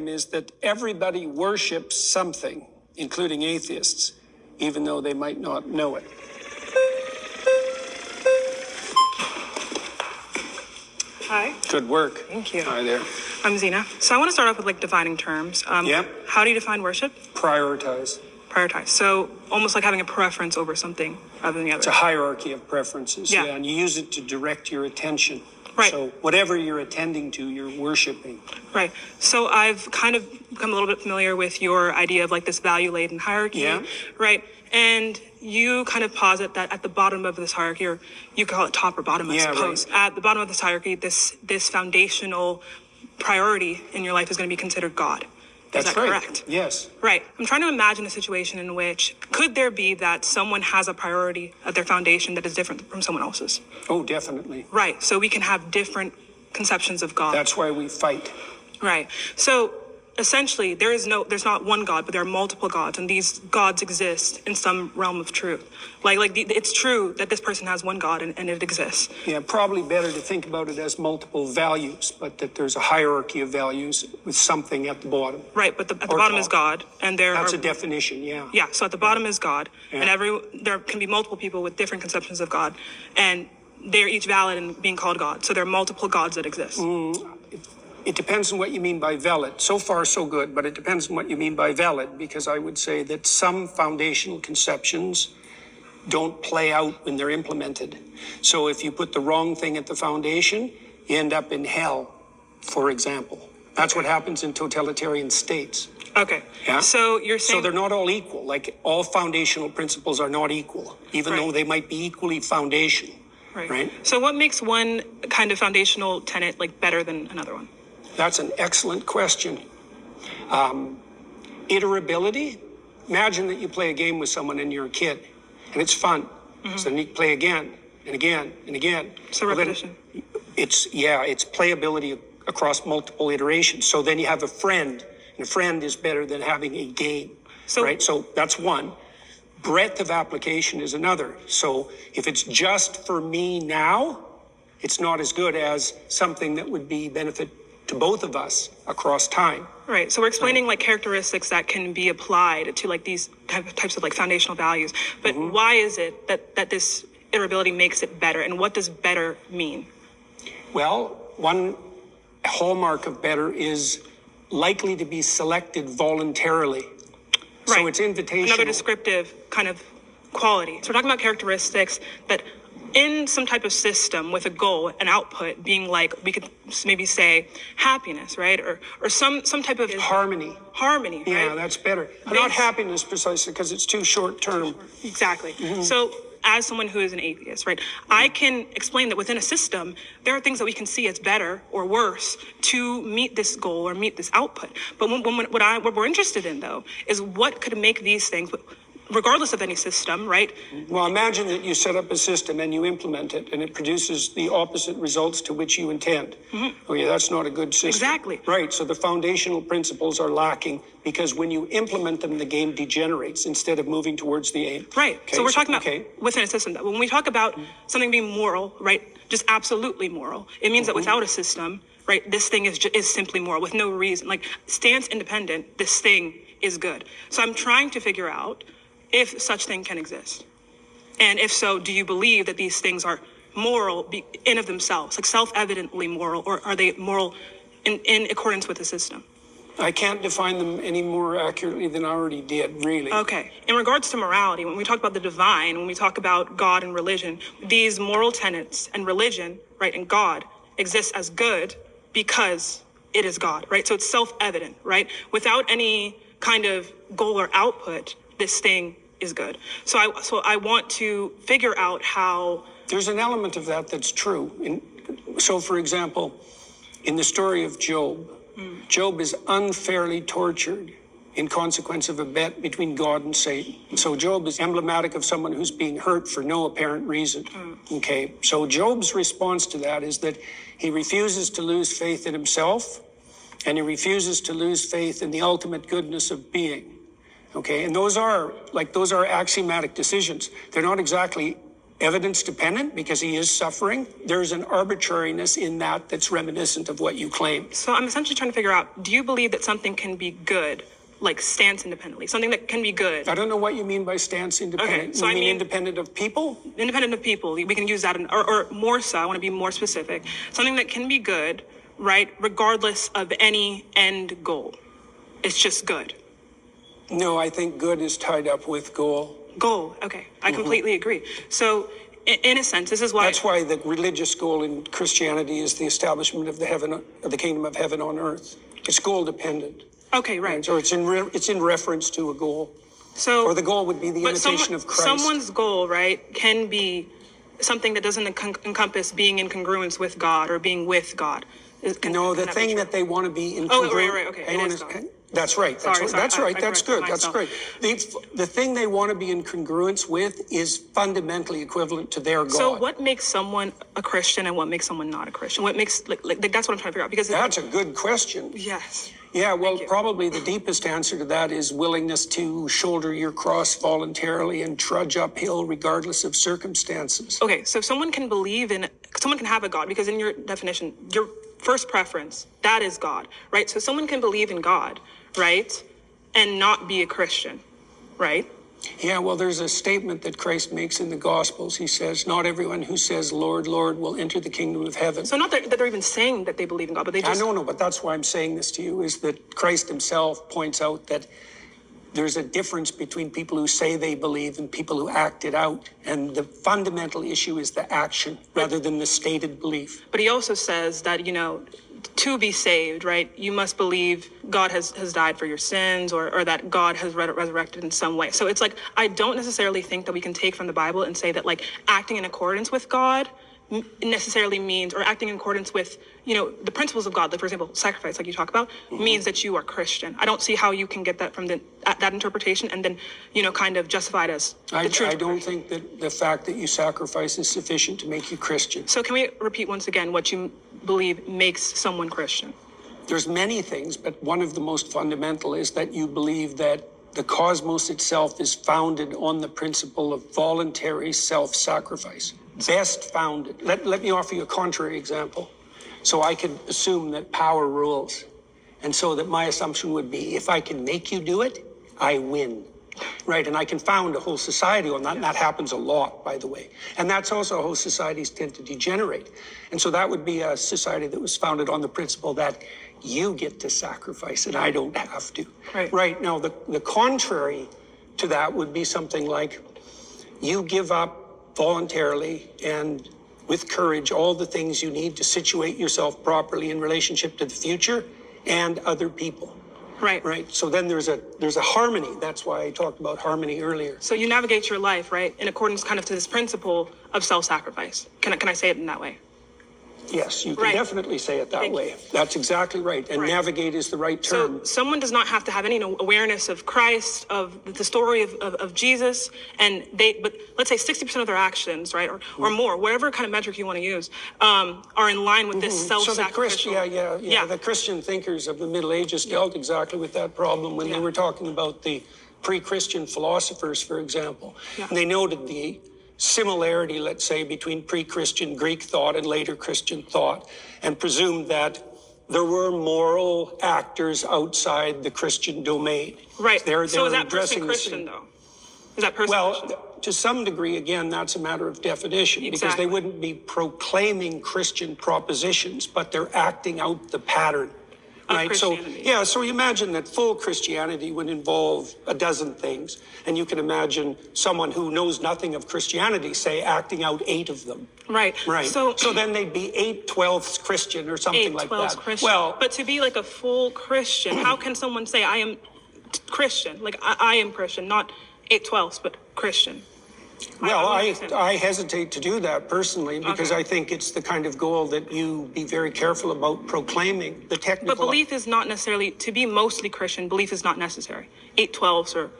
is that everybody worships something, including atheists, even though they might not know it. Hi. Good work. Thank you. Hi there. I'm Zena. So I want to start off with like defining terms. How do you define worship? Prioritize. Prioritize. So almost like having a preference over something other than the other. It's a hierarchy of preferences. Yeah. And you use it to direct your attention. Right. So whatever you're attending to, you're worshiping. Right. So I've kind of become a little bit familiar with your idea of like this value-laden hierarchy. Yeah. Right. And you kind of posit that at the bottom of this hierarchy, or you call it top or bottom, I suppose. Right. At the bottom of this hierarchy, this foundational priority in your life is going to be considered God. That's Is that right. correct? Yes. Right. I'm trying to imagine a situation in which could there be that someone has a priority at their foundation that is different from someone else's? Oh, definitely. Right. So we can have different conceptions of God. That's why we fight. Right. So essentially, there's not one God, but there are multiple gods, and these gods exist in some realm of truth. It's true that this person has one God and it exists. Yeah, probably better to think about it as multiple values, but that there's a hierarchy of values with something at the bottom. Right, but at the bottom is God, and That's a definition, yeah. Yeah, so at the bottom is God, Yeah. and there can be multiple people with different conceptions of God, and they're each valid in being called God. So there are multiple gods that exist. It depends on what you mean by valid. So far, so good, but it depends on what you mean by valid, because I would say that some foundational conceptions don't play out when they're implemented. So if you put the wrong thing at the foundation, you end up in hell, for example. That's what happens in totalitarian states. Okay. Yeah. So you're saying... So they're not all equal. Like, all foundational principles are not equal, even though they might be equally foundational. Right. So what makes one kind of foundational tenet like better than another one? That's an excellent question. Iterability. Imagine that you play a game with someone and you're a kid, and it's fun. Mm-hmm. So then you play again and again and again. So repetition. It's playability across multiple iterations. So then you have a friend, and a friend is better than having a game. Right? So that's one. Breadth of application is another. So if it's just for me now, it's not as good as something that would be benefit to both of us across time. Right. So we're explaining like characteristics that can be applied to like these types of like foundational values. But why is it that this iterability makes it better? And what does better mean? Well, one hallmark of better is likely to be selected voluntarily. Right. So it's invitational. Another descriptive kind of quality. So we're talking about characteristics that in some type of system with a goal, an output being like, we could maybe say happiness, right? Or some type of harmony. Harmony, right? Yeah, that's better. Not happiness precisely, because it's too short term. Exactly. So as someone who is an atheist, right, I can explain that within a system, there are things that we can see as better or worse to meet this goal or meet this output. But what we're interested in, though, is what could make these things, regardless of any system, right? Well, imagine that you set up a system and you implement it, and it produces the opposite results to which you intend. Oh, yeah, that's not a good system. Exactly. Right, so the foundational principles are lacking because when you implement them, the game degenerates instead of moving towards the aim. Right, Okay, so we're talking about within a system. When we talk about something being moral, right, just absolutely moral, it means that without a system, right, this thing is simply moral with no reason. Like, stance independent, this thing is good. So I'm trying to figure out if such thing can exist. And if so, do you believe that these things are moral in of themselves, like self-evidently moral, or are they moral in accordance with the system? I can't define them any more accurately than I already did, really. Okay. In regards to morality, when we talk about the divine, when we talk about God and religion, these moral tenets and religion, right, and God exists as good because it is God, right? So it's self-evident, right? Without any kind of goal or output, this thing is good. So I want to figure out how... There's an element of that that's true. So, for example, in the story of Job, Job is unfairly tortured in consequence of a bet between God and Satan. So Job is emblematic of someone who's being hurt for no apparent reason. Okay, so Job's response to that is that he refuses to lose faith in himself, and he refuses to lose faith in the ultimate goodness of being. Okay, and those are axiomatic decisions. They're not exactly evidence dependent because he is suffering. There's an arbitrariness in that that's reminiscent of what you claim. So I'm essentially trying to figure out, do you believe that something can be good, like stance independently, something that can be good? I don't know what you mean by stance independent. Okay, so you I mean mean independent of people? Independent of people, we can use that, or more so, I want to be more specific, something that can be good, right, regardless of any end goal. It's just good. No, I think good is tied up with goal. Goal, okay, I completely agree. So in a sense, this is why... That's why the religious goal in Christianity is the establishment of the kingdom of heaven on earth. It's goal dependent. Okay, right. So it's in reference to a goal. So, or the goal would be the imitation of Christ. Someone's goal, right, can be something that doesn't encompass being in congruence with God or being with God. No, the thing that they want to be in congruence. Oh, right, okay. That's right. That's right. That's good. That's great. The thing they want to be in congruence with is fundamentally equivalent to their God. So what makes someone a Christian and what makes someone not a Christian? What makes, like that's what I'm trying to figure out. Because that's a good question. Yes. Yeah, well, probably the deepest answer to that is willingness to shoulder your cross voluntarily and trudge uphill regardless of circumstances. Okay, so someone can have a God, because in your definition, your first preference, that is God, right? So someone can believe in God, right, and not be a Christian, right? Yeah, well, there's a statement that Christ makes in the Gospels. He says, not everyone who says, Lord, Lord, will enter the kingdom of heaven. So not that they're even saying that they believe in God, but they just... I know, but that's why I'm saying this to you, is that Christ himself points out that there's a difference between people who say they believe and people who act it out. And the fundamental issue is the action rather than the stated belief. But he also says that, to be saved, right, you must believe God has died for your sins, or that God has resurrected in some way. So it's like, I don't necessarily think that we can take from the Bible and say that, like, acting in accordance with God necessarily means, or acting in accordance with, the principles of God, like, for example, sacrifice, like you talk about, means that you are Christian. I don't see how you can get that from that interpretation and then, kind of justify it as the truth. I don't think that the fact that you sacrifice is sufficient to make you Christian. So can we repeat once again what you believe makes someone Christian? There's many things, but one of the most fundamental is that you believe that the cosmos itself is founded on the principle of voluntary self-sacrifice. Best founded. Let me offer you a contrary example. So I could assume that power rules. And so that my assumption would be, if I can make you do it, I win. Right, and I can found a whole society on that, and that happens a lot, by the way. And that's also how societies tend to degenerate. And so that would be a society that was founded on the principle that you get to sacrifice and I don't have to. Right, now the contrary to that would be something like you give up voluntarily and with courage all the things you need to situate yourself properly in relationship to the future and other people. Right. So then there's a harmony. That's why I talked about harmony earlier. So you navigate your life, right, in accordance kind of to this principle of self-sacrifice. Can I say it in that way? Yes, you can definitely say it that way. That's exactly right. And navigate is the right term. So someone does not have to have any awareness of Christ, of the story of Jesus, but let's say 60% of their actions, right, or more, whatever kind of metric you want to use, are in line with this self-sacrificial. So the Christian thinkers of the Middle Ages dealt exactly with that problem when they were talking about the pre-Christian philosophers, for example. Yeah. And they noted the similarity, let's say, between pre-Christian Greek thought and later Christian thought, and presumed that there were moral actors outside the Christian domain. Right. So is that person Christian, though? Is that person Christian? To some degree, again, that's a matter of definition, because they wouldn't be proclaiming Christian propositions, but they're acting out the pattern. Right. So you imagine that full Christianity would involve a dozen things. And you can imagine someone who knows nothing of Christianity, say, acting out 8 of them. Right. So then they'd be 8/12 Christian or something like that. Christian. Well, but to be like a full Christian, how can someone say I am Christian? Like I am Christian, not 8/12, but Christian. Well, I hesitate to do that personally, because I think it's the kind of goal that you be very careful about proclaiming. The technical. But belief is not necessarily, to be mostly Christian, belief is not necessary. 8/12s or,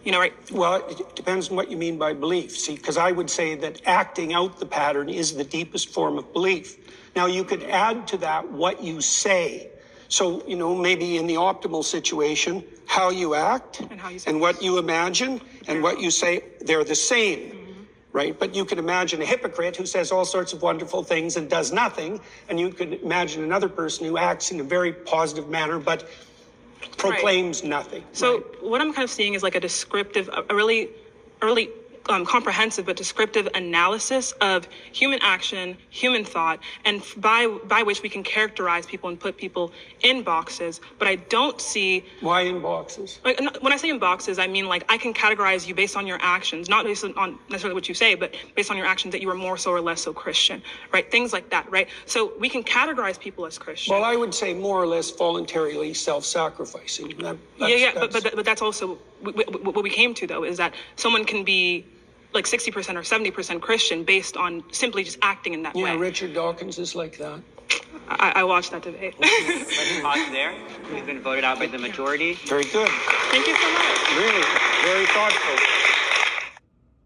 right? Well, it depends on what you mean by belief. See, because I would say that acting out the pattern is the deepest form of belief. Now, you could add to that what you say. So, maybe in the optimal situation, how you act and what you imagine and what you say, they're the same. right? But you can imagine a hypocrite who says all sorts of wonderful things and does nothing, and you can imagine another person who acts in a very positive manner but proclaims nothing. So right? what I'm kind of seeing is like a descriptive, a really early comprehensive but descriptive analysis of human action, human thought, and by which we can characterize people and put people in boxes. But I don't see Why in boxes? like when I say in boxes, I mean like I can categorize you based on your actions, not based on necessarily what you say, but based on your actions that you are more so or less so Christian, right? Things like that, right? So we can categorize people as Christian. Well, I would say more or less voluntarily self-sacrificing. But that's also what we came to, though, is that someone can be like 60% or 70% Christian based on simply just acting in that way. Yeah, Richard Dawkins is like that. I watched that debate. Let's pause there. We've been voted out by the majority. Very good. Thank you so much. Really, very thoughtful.